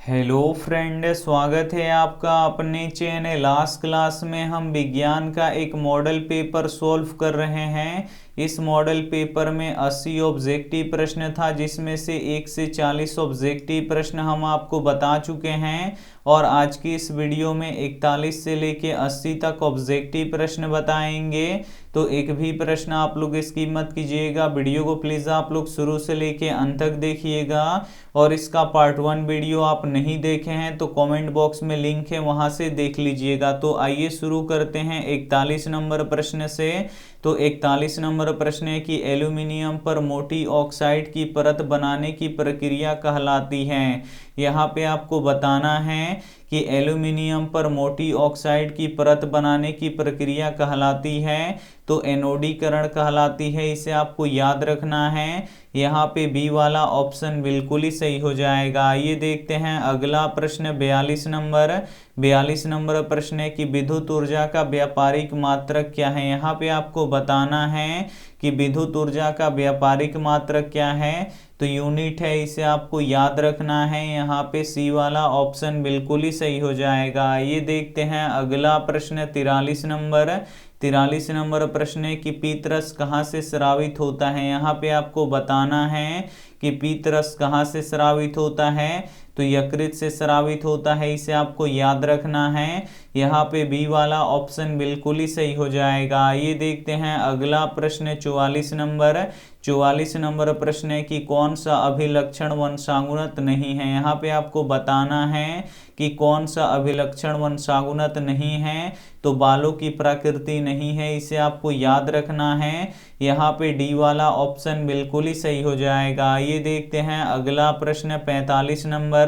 Hello friend, स्वागत है आपका अपने चैनल। लास्ट क्लास में हम विज्ञान का एक मॉडल पेपर सॉल्व कर रहे हैं। इस मॉडल पेपर में 80 ऑब्जेक्टिव प्रश्न था, जिसमें से 1 से 40 ऑब्जेक्टिव प्रश्न हम आपको बता चुके हैं। और आज की इस वीडियो में 41 से लेके 80 तक ऑब्जेक्टिव प्रश्न बताएंगे। तो एक भी प्रश्न आप लोग स्किप मत कीजिएगा। वीडियो को प्लीज़ आप लोग शुरू से लेके अंत तक देखिएगा। और इसका पार्ट 1 वीडियो आप नहीं देखे हैं तो कमेंट बॉक्स में लिंक है, वहां से देख लीजिएगा। तो आइए शुरू करते हैं 41 नंबर प्रश्न से। तो 41 नंबर प्रश्न है कि एल्यूमिनियम पर मोटी ऑक्साइड की परत बनाने की प्रक्रिया कहलाती है। यहाँ पे आपको बताना है कि एल्यूमिनियम पर मोटी ऑक्साइड की परत बनाने की प्रक्रिया कहलाती है तो एनोडीकरण कहलाती है। इसे आपको याद रखना है। यहाँ पे बी वाला ऑप्शन बिल्कुल ही सही हो जाएगा। ये देखते हैं अगला प्रश्न 42 नंबर। 42 नंबर प्रश्न है कि विद्युत ऊर्जा का व्यापारिक मात्रक क्या है। यहाँ पे आपको बताना है कि विद्युत ऊर्जा का व्यापारिक मात्रक क्या है, तो यूनिट है। इसे आपको याद रखना है। यहाँ पे सी वाला ऑप्शन बिल्कुल ही सही हो जाएगा। ये देखते हैं अगला प्रश्न 43 नंबर। 43 नंबर प्रश्न है कि पीतरस कहाँ से स्रावित होता है। यहाँ पे आपको बताना है कि पीतरस कहाँ से स्रावित होता है, तो यकृत से स्रावित होता है। इसे आपको याद रखना है। यहाँ पे बी वाला ऑप्शन बिल्कुल ही सही हो जाएगा। ये देखते हैं अगला प्रश्न 44 नंबर। 44 नंबर प्रश्न है कि कौन सा अभिलक्षण वंशानुगत नहीं है। यहाँ पे आपको बताना है कि कौन सा अभिलक्षण वंशानुगत नहीं है, तो बालों की प्रकृति नहीं है। इसे आपको याद रखना है। यहाँ पे डी वाला ऑप्शन बिल्कुल ही सही हो जाएगा। ये देखते हैं अगला प्रश्न 45 नंबर।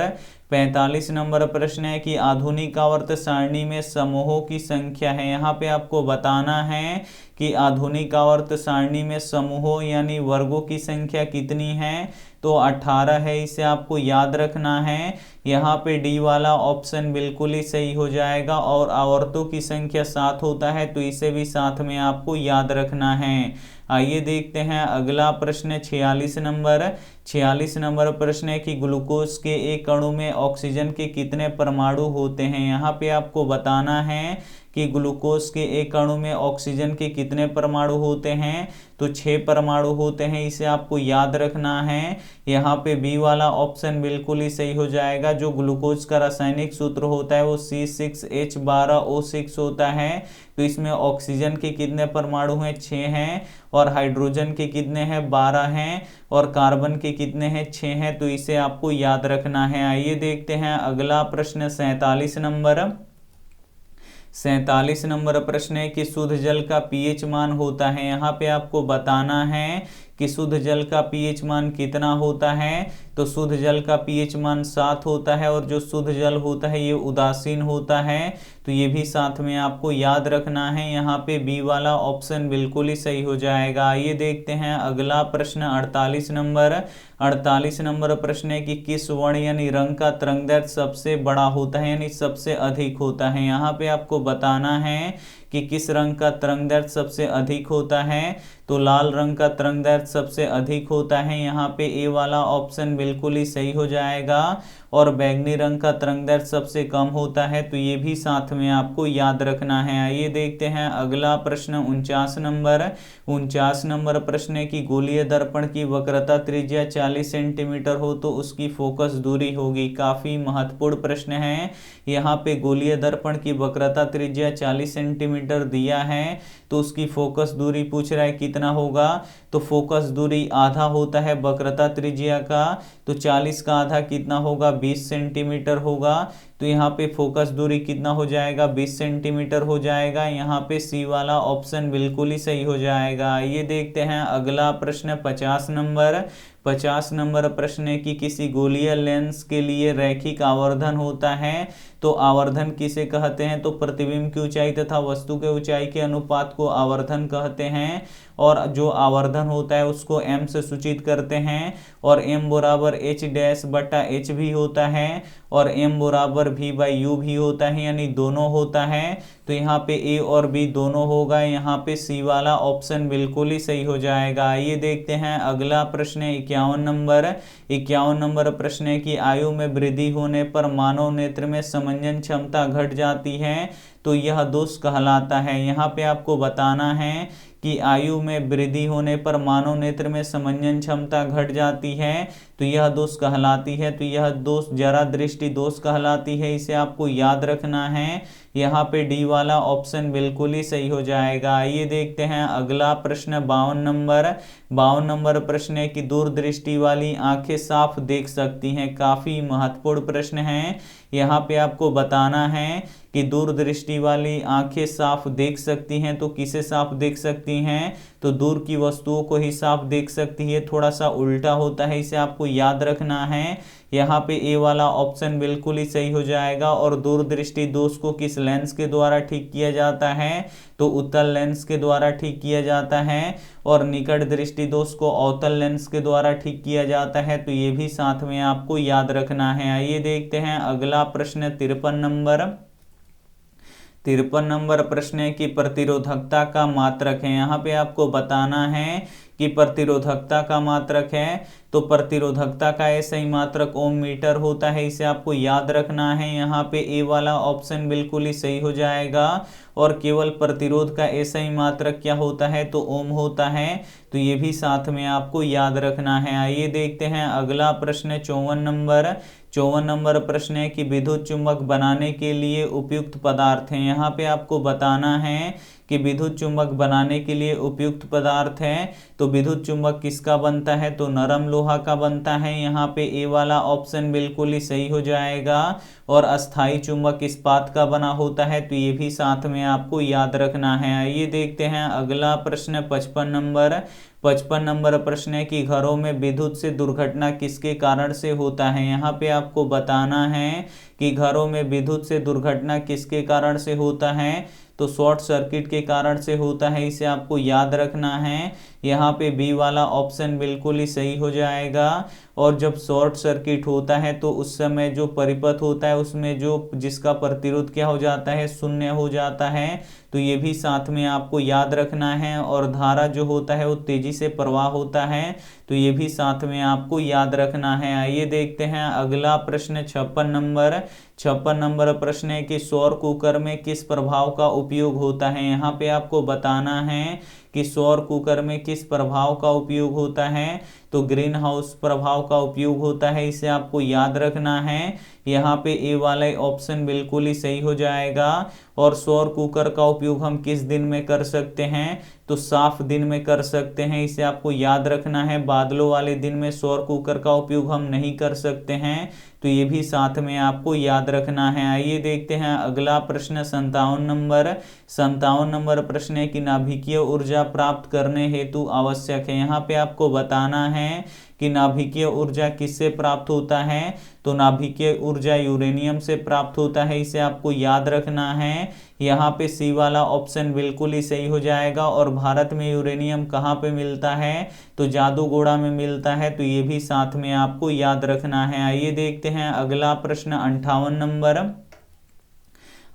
45 नंबर प्रश्न है कि आधुनिक आवर्त सारणी में समूहों की संख्या है। यहाँ पे आपको बताना है कि आधुनिक आवर्त सारणी में समूहों यानी वर्गों की संख्या कितनी है, तो 18 है। इसे आपको याद रखना है। यहाँ पे डी वाला ऑप्शन बिल्कुल ही सही हो जाएगा। और आवर्तों की संख्या 7 होता है, तो इसे भी साथ में आपको याद रखना है। आइए देखते हैं अगला प्रश्न 46 नंबर। 46 नंबर प्रश्न है कि ग्लूकोज के एक अणु में ऑक्सीजन के कितने परमाणु होते हैं। यहाँ पे आपको बताना है कि ग्लूकोज के एक अणु में ऑक्सीजन के कितने परमाणु होते हैं, तो 6 परमाणु होते हैं। इसे आपको याद रखना है। यहाँ पे बी वाला ऑप्शन बिल्कुल ही सही हो जाएगा। जो ग्लूकोज का रासायनिक सूत्र होता है वो C6H12O6 होता है। तो इसमें ऑक्सीजन के कितने परमाणु हैं, 6 हैं। और हाइड्रोजन के कितने हैं, 12 हैं। और कार्बन के कितने हैं, 6 हैं। तो इसे आपको याद रखना है। आइए देखते हैं अगला प्रश्न 47 नंबर। 47 नंबर प्रश्न है कि शुद्ध जल का पीएच मान होता है। यहाँ पे आपको बताना है कि शुद्ध जल का पीएच मान कितना होता है, तो शुद्ध जल का पीएच मान 7 होता है। और जो शुद्ध जल होता है ये उदासीन होता है, तो ये भी साथ में आपको याद रखना है। यहाँ पे बी वाला ऑप्शन बिल्कुल ही सही हो जाएगा। ये देखते हैं अगला प्रश्न 48 नंबर। 48 नंबर प्रश्न है कि किस वर्ण यानी रंग का तरंगदैर्घ्य सबसे बड़ा होता है यानी सबसे अधिक होता है। यहाँ पे आपको बताना है कि किस रंग का तरंगदैर्घ्य सबसे अधिक होता है, तो लाल रंग का तरंगदैर्घ्य सबसे अधिक होता है। यहाँ पे ए वाला ऑप्शन बिल्कुल ही सही हो जाएगा। और बैंगनी रंग का तरंगदैर्घ्य सबसे कम होता है, तो ये भी साथ में आपको याद रखना है। आइए देखते हैं अगला प्रश्न 49 नंबर। 49 नंबर प्रश्न है कि गोलीय दर्पण की वक्रता त्रिज्या 40 सेंटीमीटर हो तो उसकी फोकस दूरी होगी। काफी महत्वपूर्ण प्रश्न है। यहाँ पे गोलीय दर्पण की वक्रता त्रिज्या 40 सेंटीमीटर दिया है, तो उसकी फोकस दूरी पूछ रहा है कितना होगा, तो फोकस दूरी आधा होता है वक्रता त्रिज्या का, तो 40 का आधा कितना होगा, 20 सेंटीमीटर होगा। तो यहाँ पे फोकस दूरी कितना हो जाएगा, 20 सेंटीमीटर हो जाएगा। यहाँ पे सी वाला ऑप्शन बिल्कुल ही सही हो जाएगा। ये देखते हैं अगला प्रश्न 50 नंबर। 50 नंबर प्रश्न है कि किसी गोलीय लेंस के लिए रैखिक आवर्धन होता है, तो आवर्धन किसे कहते हैं, तो प्रतिबिंब की ऊंचाई तथा वस्तु के ऊंचाई के अनुपात को आवर्धन कहते हैं। और जो आवर्धन होता है उसको m से सूचित करते हैं। और m बराबर h डैश बटा h भी होता है और m बराबर v बाई u भी होता है, यानी दोनों होता है। तो तो यहाँ पे ए और बी दोनों होगा, यहाँ पे सी वाला ऑप्शन बिल्कुल ही सही हो जाएगा। आइए देखते हैं अगला प्रश्न है 51 नंबर। 51 नंबर प्रश्न है कि आयु में वृद्धि होने पर मानव नेत्र में समंजन क्षमता घट जाती है तो यह दोष कहलाता है। यहाँ पे आपको बताना है कि आयु में वृद्धि होने पर मानव नेत्र में समंजन क्षमता घट जाती है तो यह दोष कहलाती है। तो यह दोष जरा दृष्टि दोष कहलाती है, इसे आपको याद रखना है। यहाँ पे डी वाला ऑप्शन बिल्कुल ही सही हो जाएगा। आइए देखते हैं अगला प्रश्न 52 नंबर। 52 नंबर प्रश्न है कि दूरदृष्टि वाली आंखें साफ देख सकती हैं। काफी महत्वपूर्ण प्रश्न है। यहाँ पे आपको बताना है कि दूरदृष्टि वाली आंखें साफ देख सकती हैं तो किसे साफ देख सकती हैं, तो दूर की वस्तुओं को ही साफ देख सकती है। थोड़ा सा उल्टा होता है, इसे आपको याद रखना है। यहाँ पे ए वाला ऑप्शन बिल्कुल ही सही हो जाएगा। और दूरदृष्टि दोष को किस लेंस के द्वारा ठीक किया जाता है, तो उत्तल लेंस के द्वारा ठीक किया जाता है। और निकट दृष्टि दोष को अवतल लेंस के द्वारा ठीक किया जाता है, तो ये भी साथ में आपको याद रखना है। आइए देखते हैं अगला प्रश्न 53 नंबर। 53 नंबर प्रश्न है कि प्रतिरोधकता का मात्रक है। यहाँ पे आपको बताना है कि प्रतिरोधकता का मात्रक है, तो प्रतिरोधकता का SI मात्रक ओम मीटर होता है, इसे आपको याद रखना है। यहाँ पे ए वाला ऑप्शन बिल्कुल ही सही हो जाएगा। और केवल प्रतिरोध का SI मात्रक क्या होता है, तो ओम होता है, तो ये भी साथ में आपको याद रखना है। आइए देखते हैं अगला प्रश्न 54 नंबर। 54 नंबर प्रश्न है कि विद्युत चुंबक बनाने के लिए उपयुक्त पदार्थ है। यहाँ पे आपको बताना है कि विद्युत चुंबक बनाने के लिए उपयुक्त पदार्थ है। तो विद्युत चुंबक किसका बनता है, तो नरम लोहा का बनता है। यहाँ पे ए वाला ऑप्शन बिल्कुल ही सही हो जाएगा। और अस्थाई चुंबक इस्पात का बना होता है, तो ये भी साथ में आपको याद रखना है। आइए देखते हैं अगला प्रश्न 55 नंबर। 55 नंबर प्रश्न है कि घरों में विद्युत से दुर्घटना किसके कारण से होता है। यहाँ पे आपको बताना है कि घरों में विद्युत से दुर्घटना किसके कारण से होता है, तो शॉर्ट सर्किट के कारण से होता है, इसे आपको याद रखना है। यहाँ पे बी वाला ऑप्शन बिल्कुल ही सही हो जाएगा। और जब शॉर्ट सर्किट होता है तो उस समय जो परिपथ होता है उसमें जो जिसका प्रतिरोध क्या हो जाता है, शून्य हो जाता है, तो ये भी साथ में आपको याद रखना है। और धारा जो होता है वो तेजी से प्रवाह होता है, तो ये भी साथ में आपको याद रखना है। आइए देखते हैं अगला प्रश्न 56 नंबर। 56 नंबर प्रश्न है कि सौर कुकर में किस प्रभाव का उपयोग होता है। यहाँ पे आपको बताना है कि सौर कुकर में किस प्रभाव का उपयोग होता है, तो ग्रीन हाउस प्रभाव का उपयोग होता है, इसे आपको याद रखना है। यहाँ पे ए वाला ऑप्शन बिल्कुल ही सही हो जाएगा। और सौर कुकर का उपयोग हम किस दिन में कर सकते हैं, तो साफ दिन में कर सकते हैं, इसे आपको याद रखना है। बादलों वाले दिन में सौर कुकर का उपयोग हम नहीं कर सकते हैं, तो ये भी साथ में आपको याद रखना है। आइए देखते हैं अगला प्रश्न 57 नंबर। 57 नंबर प्रश्न है कि नाभिकीय ऊर्जा प्राप्त करने हेतु आवश्यक है। यहाँ पे आपको बताना है कि नाभिकीय ऊर्जा किससे प्राप्त होता है, तो नाभिकीय ऊर्जा यूरेनियम से प्राप्त होता है, इसे आपको याद रखना है। यहाँ पे सी वाला ऑप्शन बिल्कुल ही सही हो जाएगा। और भारत में यूरेनियम कहाँ पे मिलता है, तो जादूगोड़ा में मिलता है, तो ये भी साथ में आपको याद रखना है। आइए देखते हैं अगला प्रश्न 58 नंबर।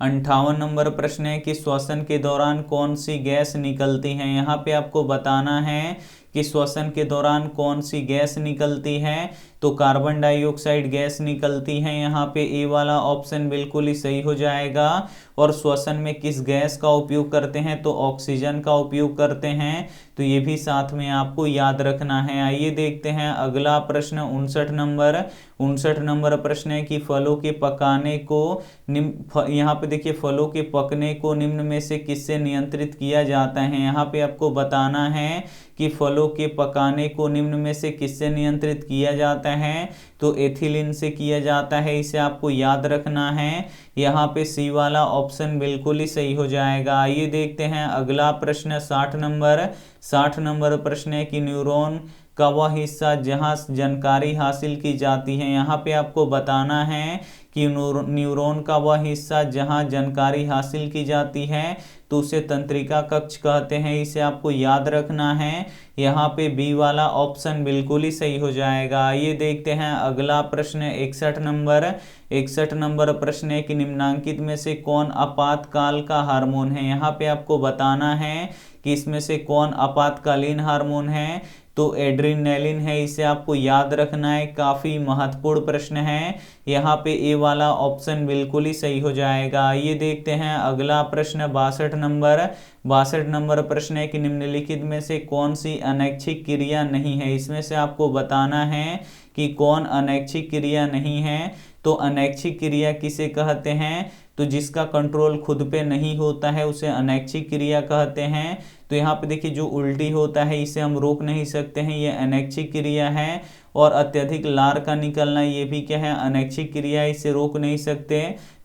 58 नंबर प्रश्न है कि श्वसन के दौरान कौन सी गैस निकलती है। यहाँ पे आपको बताना है कि श्वसन के दौरान कौन सी गैस निकलती है, तो कार्बन डाइऑक्साइड गैस निकलती है। यहाँ पे ए वाला ऑप्शन बिल्कुल ही सही हो जाएगा। और श्वसन में किस गैस का उपयोग करते हैं, तो ऑक्सीजन का उपयोग करते हैं, तो ये भी साथ में आपको याद रखना है। आइए देखते हैं अगला प्रश्न 59 नंबर। 59 नंबर प्रश्न है कि फलों के पकाने को यहाँ पे देखिए फलों के पकने को निम्न में से किससे नियंत्रित किया जाता है। यहाँ पे आपको बताना है कि फलों के पकाने को निम्न में से किससे नियंत्रित किया जाता है, तो एथिलीन से किया जाता है, इसे आपको याद रखना है। यहाँ पे सी वाला ऑप्शन बिल्कुल ही सही हो जाएगा। आइए देखते हैं अगला प्रश्न 60 नंबर। 60 नंबर प्रश्न है कि न्यूरॉन का वह हिस्सा जहाँ जानकारी हासिल की जाती है। यहाँ पे आपको बताना है कि न्यूरॉन का वह हिस्सा जहां जानकारी हासिल की जाती है तो उसे तंत्रिका कक्ष कहते हैं, इसे आपको याद रखना है। यहाँ पे बी वाला ऑप्शन बिल्कुल ही सही हो जाएगा। ये देखते हैं अगला प्रश्न 61 नंबर। 61 नंबर प्रश्न है कि निम्नांकित में से कौन आपातकाल का हार्मोन है। यहाँ पे आपको बताना है कि इसमें से कौन आपातकालीन हार्मोन है, तो एड्रेनालिन है, इसे आपको याद रखना है। काफी महत्वपूर्ण प्रश्न है। यहाँ पे ए वाला ऑप्शन बिल्कुल ही सही हो जाएगा। ये देखते हैं अगला प्रश्न 62 नंबर। 62 नंबर प्रश्न है कि निम्नलिखित में से कौन सी अनैच्छिक क्रिया नहीं है। इसमें से आपको बताना है कि कौन अनैच्छिक क्रिया नहीं है। तो अनैच्छिक क्रिया किसे कहते हैं, तो जिसका कंट्रोल खुद पे नहीं होता है उसे अनैच्छिक क्रिया कहते हैं। तो यहाँ पे देखिए जो उल्टी होता है इसे हम रोक नहीं सकते हैं, ये अनैच्छिक क्रिया है। और अत्यधिक लार का निकलना ये भी क्या है, अनैच्छिक क्रिया, इसे रोक नहीं सकते।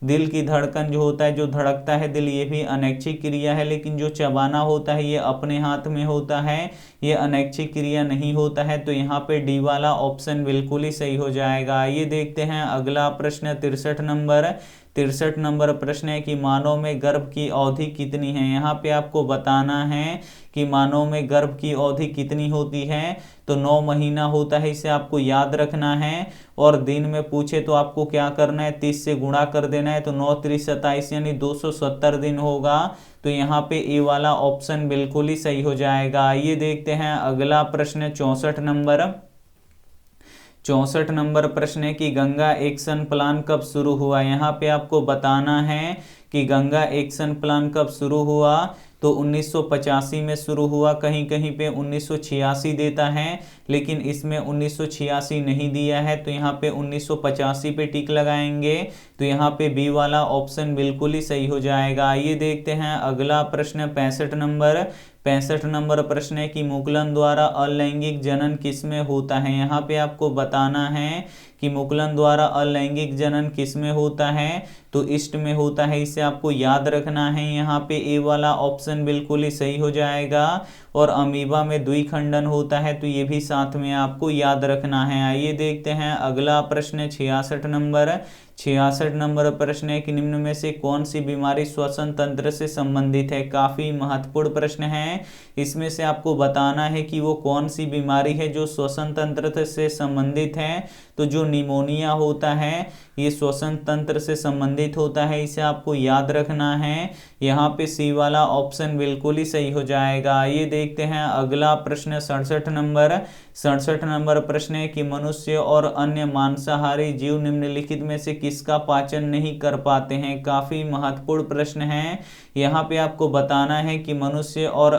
दिल की धड़कन जो होता है, जो धड़कता है दिल, ये भी अनैच्छिक क्रिया है। लेकिन जो चबाना होता है ये अपने हाथ में होता है, ये अनैच्छिक क्रिया नहीं होता है। तो यहाँ पे डी वाला ऑप्शन बिल्कुल ही सही हो जाएगा। ये देखते हैं अगला प्रश्न 63 नंबर। 63 नंबर प्रश्न है कि मानव में गर्भ की अवधि कितनी है। यहाँ पे आपको बताना है कि मानव में गर्भ की अवधि कितनी होती है, तो 9 महीना होता है, इसे आपको याद रखना है। और दिन में पूछे तो आपको क्या करना है, 30 से गुणा कर देना है, तो 9 3 27 यानी 270 दिन होगा। तो यहाँ पे ए वाला ऑप्शन बिल्कुल ही सही हो जाएगा। ये देखते हैं अगला प्रश्न 64 नंबर। 64 नंबर प्रश्न है कि गंगा एक्शन प्लान कब शुरू हुआ। यहाँ पे आपको बताना है कि गंगा एक्शन प्लान कब शुरू हुआ, तो 1985 में शुरू हुआ। कहीं कहीं पे 1986 देता है, लेकिन इसमें 1986 नहीं दिया है, तो यहाँ पे 1985 पे टिक लगाएंगे। तो यहाँ पे बी वाला ऑप्शन बिल्कुल ही सही हो जाएगा। ये देखते हैं अगला प्रश्न 65 नंबर। 65 नंबर प्रश्न है कि मुकुलन द्वारा अलैंगिक जनन किसमें होता है। यहाँ पे आपको बताना है कि मुकुलन द्वारा अलैंगिक जनन किसमें होता है, तो ईस्ट में होता है, इसे आपको याद रखना है। यहाँ पे ए वाला ऑप्शन बिल्कुल ही सही हो जाएगा। और अमीबा में द्विखंडन होता है, तो ये भी साथ में आपको याद रखना है। आइए देखते हैं अगला प्रश्न 66 नंबर। 66 नंबर प्रश्न है कि निम्न में से कौन सी बीमारी श्वसन तंत्र से संबंधित है। काफी महत्वपूर्ण प्रश्न है। इसमें से आपको बताना है कि वो कौन सी बीमारी है जो श्वसन तंत्र से संबंधित है। तो जो निमोनिया होता है ये श्वसन तंत्र से संबंधित होता है, इसे आपको याद रखना है। यहाँ पे सी वाला ऑप्शन बिल्कुल ही सही हो जाएगा। ये देखते हैं अगला प्रश्न 67 नंबर। 67 नंबर प्रश्न है कि मनुष्य और अन्य मांसाहारी जीव निम्नलिखित में से किसका पाचन नहीं कर पाते हैं। काफी महत्वपूर्ण प्रश्न है। यहाँ पे आपको बताना है कि मनुष्य और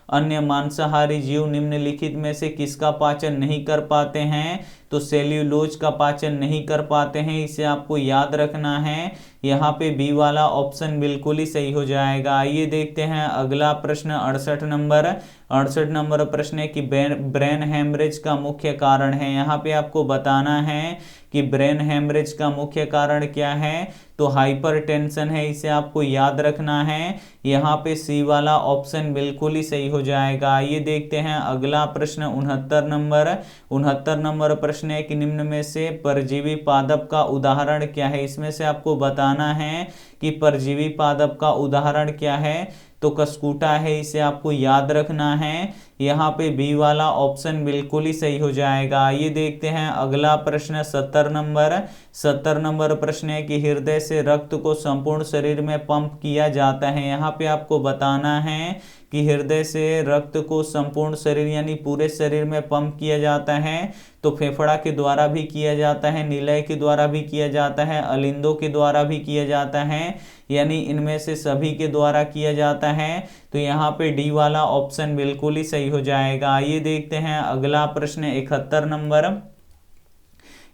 अन्य मांसाहारी जीव निम्नलिखित में से किसका पाचन नहीं कर पाते हैं, तो सेल्यूलोज का पाचन नहीं कर पाते हैं, इसे आपको याद रखना है। यहाँ पे बी वाला ऑप्शन बिल्कुल ही सही हो जाएगा। ये देखते हैं अगला प्रश्न 68 नंबर। 68 नंबर प्रश्न है कि ब्रेन हेमरेज का मुख्य कारण है। यहाँ पे आपको बताना है कि ब्रेन हेमरेज का मुख्य कारण क्या है, तो हाइपरटेंशन है, इसे आपको याद रखना है। यहाँ पे सी वाला ऑप्शन बिल्कुल ही सही हो जाएगा। ये देखते हैं अगला प्रश्न 69 नंबर। 69 नंबर प्रश्न है कि निम्न में से परजीवी पादप का उदाहरण क्या है। इसमें से आपको बताना है कि परजीवी पादप का उदाहरण क्या है, तो कसकूटा है, इसे आपको याद रखना है। यहाँ पे बी वाला ऑप्शन बिल्कुल ही सही हो जाएगा। ये देखते हैं अगला प्रश्न 70 नंबर। 70 नंबर प्रश्न है कि हृदय से रक्त को संपूर्ण शरीर में पंप किया जाता है। यहाँ पे आपको बताना है कि हृदय से रक्त को संपूर्ण शरीर यानी पूरे शरीर में पंप किया जाता है, तो फेफड़ा के द्वारा भी किया जाता है, नीलय के द्वारा भी किया जाता है, अलिंदों के द्वारा भी किया जाता है, यानी इनमें से सभी के द्वारा किया जाता है। तो यहाँ पे डी वाला ऑप्शन बिल्कुल ही सही हो जाएगा। ये देखते हैं अगला प्रश्न 71 नंबर।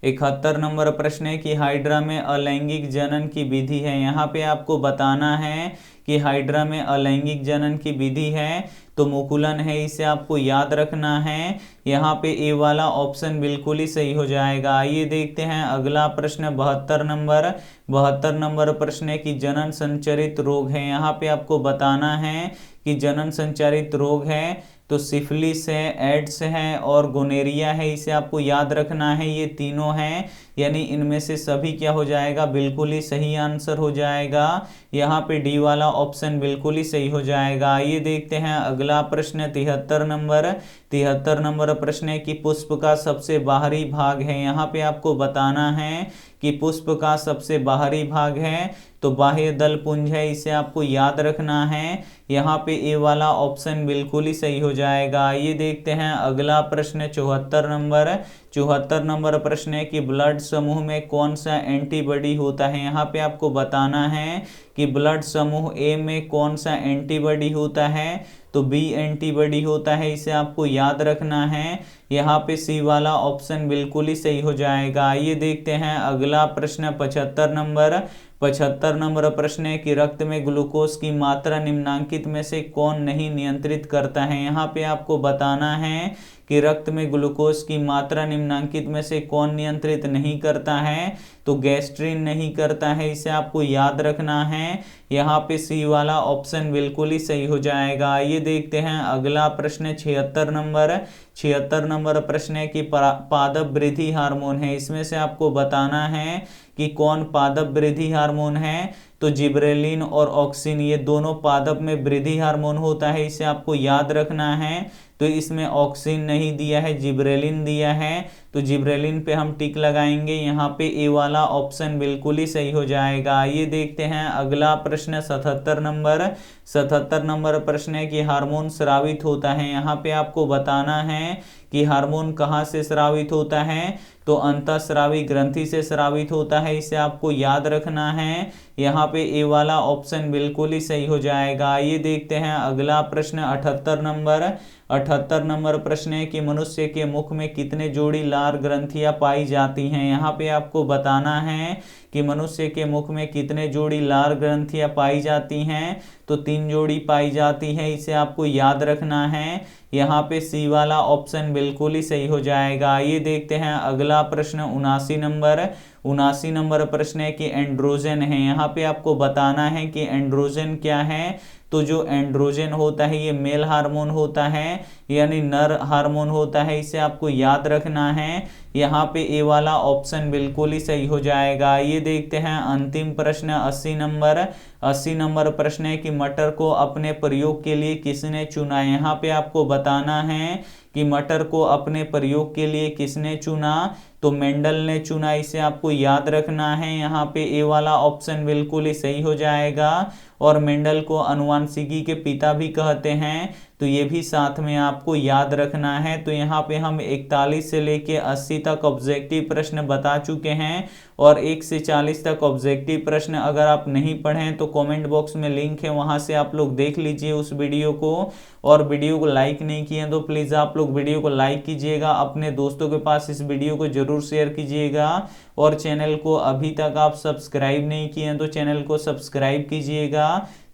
71 नंबर प्रश्न है कि हाइड्रा में अलैंगिक जनन की विधि है। यहाँ पे आपको बताना है कि हाइड्रा में अलैंगिक जनन की विधि है, तो मुकुलन है, इसे आपको याद रखना है। यहाँ पे ए वाला ऑप्शन बिल्कुल ही सही हो जाएगा। ये देखते हैं अगला प्रश्न 72 नंबर। 72 नंबर प्रश्न है कि जनन संचरित रोग है। यहाँ पे आपको बताना है कि जनन संचारित रोग है, तो सिफिलिस है, एड्स है और गोनेरिया है, इसे आपको याद रखना है। ये तीनों हैं, यानी इनमें से सभी क्या हो जाएगा, बिल्कुल ही सही आंसर हो जाएगा। यहाँ पे डी वाला ऑप्शन बिल्कुल ही सही हो जाएगा। ये देखते हैं अगला प्रश्न 73 नंबर। 73 नंबर प्रश्न है कि पुष्प का सबसे बाहरी भाग है। यहाँ पे आपको बताना है कि पुष्प का सबसे बाहरी भाग है तो बाह्य दल पुंज है, इसे आपको याद रखना है। यहाँ पे ए वाला ऑप्शन बिल्कुल ही सही हो जाएगा। ये देखते हैं अगला प्रश्न 74 नंबर। 74 नंबर प्रश्न है कि ब्लड समूह में कौन सा एंटीबॉडी होता है। यहाँ पे आपको बताना है कि ब्लड समूह ए में कौन सा एंटीबॉडी होता है, तो बी एंटीबॉडी होता है, इसे आपको याद रखना है। यहाँ पे सी वाला ऑप्शन बिल्कुल ही सही हो जाएगा। ये देखते हैं अगला प्रश्न 75 नंबर। 75 नंबर प्रश्न है कि रक्त में ग्लूकोज की मात्रा निम्नांकित में से कौन नहीं नियंत्रित करता है। यहाँ पे आपको बताना है कि रक्त में ग्लूकोज की मात्रा निम्नांकित में से कौन नियंत्रित नहीं करता है, तो गैस्ट्रिन नहीं करता है, इसे आपको याद रखना है। यहाँ पे सी वाला ऑप्शन बिल्कुल ही सही हो जाएगा। ये देखते हैं अगला प्रश्न 76 नंबर। 76 नंबर प्रश्न है कि पादप वृद्धि हार्मोन है, इसमें से आपको बताना है कि कौन पादप वृद्धि हार्मोन है, तो जिब्रेलिन और ऑक्सिन ये दोनों पादप में वृद्धि हार्मोन होता है, इसे आपको याद रखना है। तो इसमें ऑक्सिन नहीं दिया है, जिब्रेलिन दिया है, तो जिब्रेलिन पे हम टिक लगाएंगे। यहाँ पे ए वाला ऑप्शन बिल्कुल ही सही हो जाएगा। ये देखते हैं अगला प्रश्न 77 नंबर। 77 नंबर प्रश्न है कि हार्मोन स्रावित होता है। यहाँ पे आपको बताना है कि हार्मोन कहाँ से स्रावित होता है, तो अंतःस्रावी ग्रंथि से स्रावित होता है, इसे आपको याद रखना है। यहाँ पे ए वाला ऑप्शन बिल्कुल ही सही हो जाएगा। ये देखते हैं अगला प्रश्न 78 नंबर। 78 नंबर प्रश्न है कि मनुष्य के मुख में कितने जोड़ी लार ग्रंथियां पाई जाती हैं। यहाँ पे आपको बताना है कि मनुष्य के मुख में कितने जोड़ी लार ग्रंथियां पाई जाती हैं, तो 3 जोड़ी पाई जाती है, इसे आपको याद रखना है। यहाँ पे सी वाला ऑप्शन बिल्कुल ही सही हो जाएगा। ये देखते हैं अगला प्रश्न 79 नंबर। 79 नंबर प्रश्न है कि एंड्रोजन है। यहाँ पे आपको बताना है कि एंड्रोजन क्या है, तो जो एंड्रोजन होता है ये मेल हार्मोन होता है, यानी नर हार्मोन होता है, इसे आपको याद रखना है। यहाँ पे ए वाला ऑप्शन बिल्कुल ही सही हो जाएगा। ये देखते हैं अंतिम प्रश्न 80 नंबर। 80 नंबर प्रश्न है कि मटर को अपने प्रयोग के लिए किसने चुना। यहाँ पे आपको बताना है कि मटर को अपने प्रयोग के लिए किसने चुना, तो मेंडल ने चुना, इसे आपको याद रखना है। यहाँ पे ए वाला ऑप्शन बिल्कुल ही सही हो जाएगा। और मेंडल को आनुवंशिकी के पिता भी कहते हैं, तो ये भी साथ में आपको याद रखना है। तो यहाँ पे हम 41 से लेके 80 तक ऑब्जेक्टिव प्रश्न बता चुके हैं, और 1 से 40 तक ऑब्जेक्टिव प्रश्न अगर आप नहीं पढ़ें तो कमेंट बॉक्स में लिंक है, वहां से आप लोग देख लीजिए उस वीडियो को। और वीडियो को लाइक नहीं किए तो प्लीज़ आप लोग वीडियो को लाइक कीजिएगा, अपने दोस्तों के पास इस वीडियो को जरूर शेयर कीजिएगा। और चैनल को अभी तक आप सब्सक्राइब नहीं किए हैं तो चैनल को सब्सक्राइब कीजिएगा।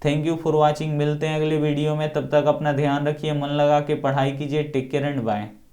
Thank you for watching. मिलते हैं अगले वीडियो में, तब तक अपना ध्यान रखिए, मन लगा के पढ़ाई कीजिए। Take care and bye.